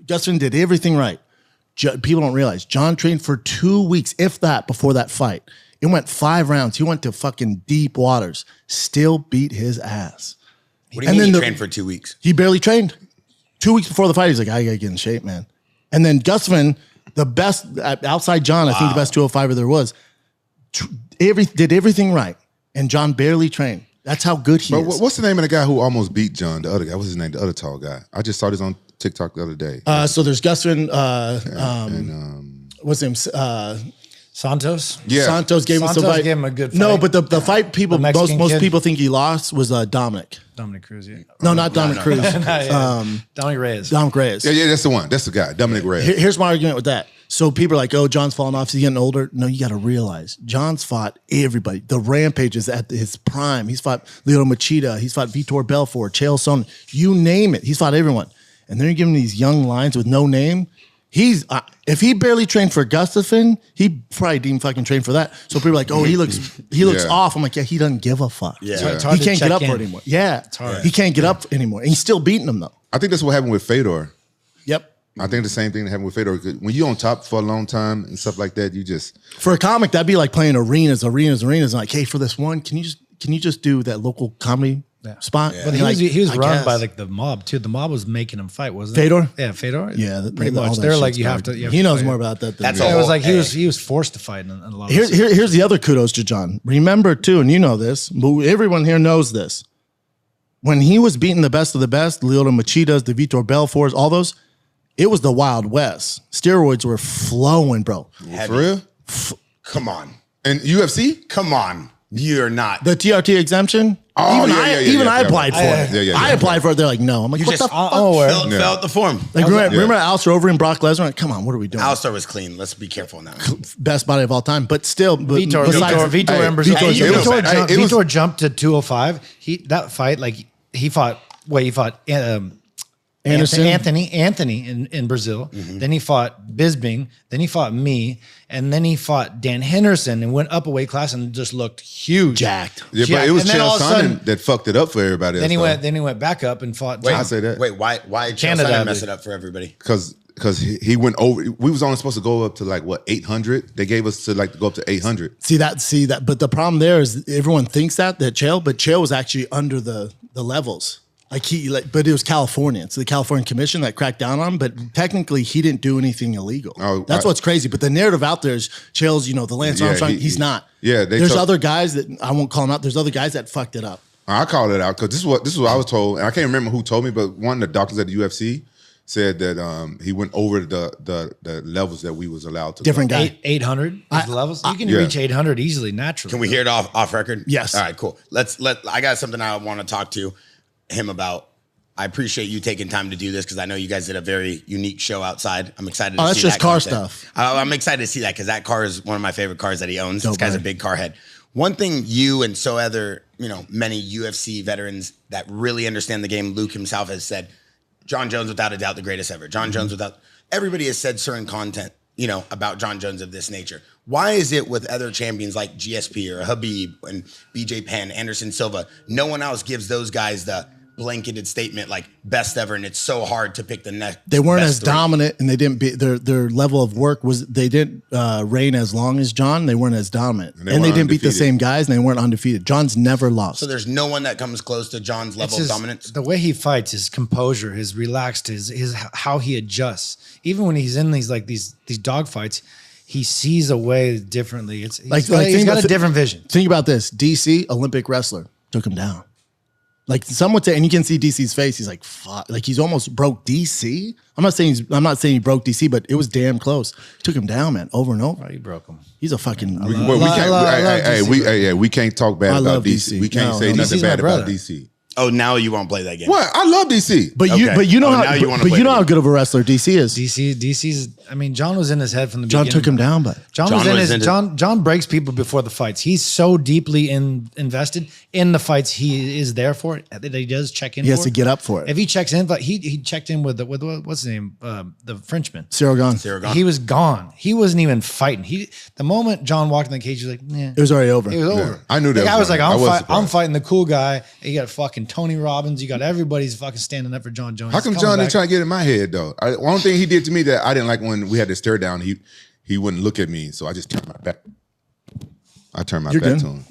Gustafsson did everything right. People don't realize John trained for 2 weeks, if that, before that fight. It went 5 rounds. He went to fucking deep waters. Still beat his ass. What do you mean he trained for 2 weeks? He barely trained. 2 weeks before the fight, he's like, I gotta get in shape, man. And then Gustafsson, the best, outside John, I think the best 205er there was, did everything right. And John barely trained. That's how good he is. What's the name of the guy who almost beat John? The other guy. What's his name? The other tall guy. I just saw this on TikTok the other day. So there's Gustafsson, what's his name? Santos? Yeah. Santos gave him a good fight. No, but the fight people, most people think he lost was Dominic. Dominic Cruz, yeah. No, not Dominic Cruz. Dominic Reyes. Dominic Reyes. Yeah, that's the one. That's the guy, Dominic Reyes. Here's my argument with that. So people are like, oh, John's falling off. He's getting older. No, you got to realize John's fought everybody. The Rampage is at his prime. He's fought Lyoto Machida. He's fought Vitor Belfort, Chael Sonnen. You name it. He's fought everyone. And then you're giving these young lions with no name. He's if he barely trained for Gustafsson, he probably didn't fucking train for that. So people are like, oh, he looks off. I'm like, yeah, he doesn't give a fuck. Yeah. He can't get up for it anymore. Yeah. It's hard. He can't get up anymore. And he's still beating him though. I think that's what happened with Fedor. Yep. I think the same thing that happened with Fedor. When you're on top for a long time and stuff like that, you just for a comic, that'd be like playing arenas. And like, hey, for this one, can you just do that local comedy spot? Yeah. But he was run by like the mob too. The mob was making him fight, wasn't it? Fedor? Yeah, Fedor. Yeah, pretty much. They're like, you have to. He knows more about that than me. It was like he was forced to fight in a lot of Here's the other kudos to John. Remember too, and you know this, but everyone here knows this. When he was beating the best of the best, Lyoto Machidas, the Vitor Belforts, all those, it was the Wild West. Steroids were flowing, bro. For real? Come on. And UFC? Come on. You're not. The TRT exemption? Oh, even I applied for it. Yeah. I applied for it. They're like, no. I'm like, You what just the fuck? fill out the form. Like, remember Alistair Overeem and Brock Lesnar? Like, come on, what are we doing? Alistair was clean. Let's be careful now. Best body of all time. But still, Vitor and Brazil. Vitor jumped to 205. That fight, like he fought Anthony in Brazil. Mm-hmm. Then he fought Bisping. Then he fought me. And then he fought Dan Henderson and went up a weight class and just looked huge. Jacked. Yeah, but it was Chael Sonnen that fucked it up for everybody. Then he went back up and fought. I say that. Wait, why Chael Sonnen mess it up for everybody? Because he went over. We was only supposed to go up to like what 800. They gave us to go up to 800. See that. But the problem there is everyone thinks that Chael was actually under the levels. But it was California. It's the California Commission that cracked down on him. But technically, he didn't do anything illegal. That's what's crazy. But the narrative out there is Chael's, the Lance Armstrong. He's not. Yeah, there's other guys that I won't call him out. There's other guys that fucked it up. I called it out because this is what I was told, and I can't remember who told me, but one of the doctors at the UFC said that he went over the levels that we was allowed to. Different guy. 800 is the levels. You can reach 800 easily, naturally. Can we hear it off record? Yes. All right, cool. I got something I want to talk to him about. I appreciate you taking time to do this because I know you guys did a very unique show outside. I'm excited to see that. That's just car stuff. I'm excited to see that because that car is one of my favorite cars that he owns. This guy's a big car head. One thing you and many UFC veterans that really understand the game, Luke himself has said, John Jones, without a doubt, the greatest ever. John Jones, everybody has said certain content, about John Jones of this nature. Why is it with other champions like GSP or Habib and BJ Penn, Anderson Silva, no one else gives those guys the blanketed statement like best ever, and it's so hard to pick the next. They weren't as dominant, and they didn't be their level of work was they didn't reign as long as John. They weren't as dominant, and they didn't beat the same guys, and they weren't undefeated. John's never lost. So there's no one that comes close to John's level of dominance. The way he fights, his composure, his relaxed, his how he adjusts. Even when he's in these dog fights, he sees a way differently. He's got a different vision. Think about this: DC Olympic wrestler took him down. Like some would say, and you can see DC's face. He's like, "Fuck!" Like he's almost broke DC. I'm not saying he broke DC, but it was damn close. Took him down, man, over and over. Oh, he broke him. He's a fucking. We can't talk bad about DC. We can't say nothing bad about DC. Oh, now you won't play that game. What? I love DC. But you know how good of a wrestler DC is. DC's I mean, John was in his head from the beginning. John took him down, but John breaks people before the fights. He's so deeply invested in the fights he is there for that he does check in. He has to get up for it. If he checks in, but he checked in with what's his name, the Frenchman, Cyril Gane. He was gone. He wasn't even fighting. The moment John walked in the cage, he was like, "Yeah, it was already over." It was over. Yeah, I knew that. I was like, I'm fighting the cool guy. You got fucking Tony Robbins. You got everybody's fucking standing up for John Jones. How come John didn't try to get in my head though? One thing he did to me that I didn't like when we had to stare down, he wouldn't look at me, so I just turned my back. I turned my back to him.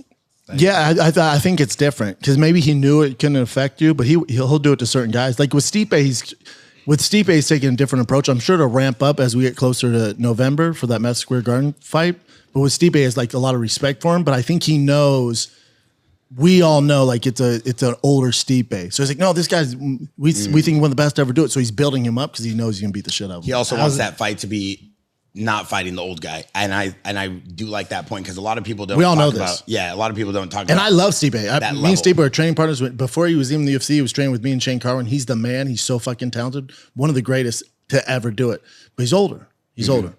Yeah, I think it's different because maybe he knew it couldn't affect you, but he'll do it to certain guys. Like with Stipe, he's taking a different approach. I'm sure to ramp up as we get closer to November for that Madison Square Garden fight. But with Stipe, has like a lot of respect for him. But I think he knows. We all know like it's an older Stipe. So he's like, no, this guy's we think one of the best to ever do it. So he's building him up because he knows he can beat the shit out of him. He also wants that fight to be not fighting the old guy, and I do like that point because a lot of people don't. We all know talk this. about. Yeah, a lot of people don't talk. And about I love Stipe. Me and Stipe are training partners. Before he was even in the UFC, he was training with me and Shane Carwin. He's the man. He's so fucking talented. One of the greatest to ever do it. But he's older. He's older.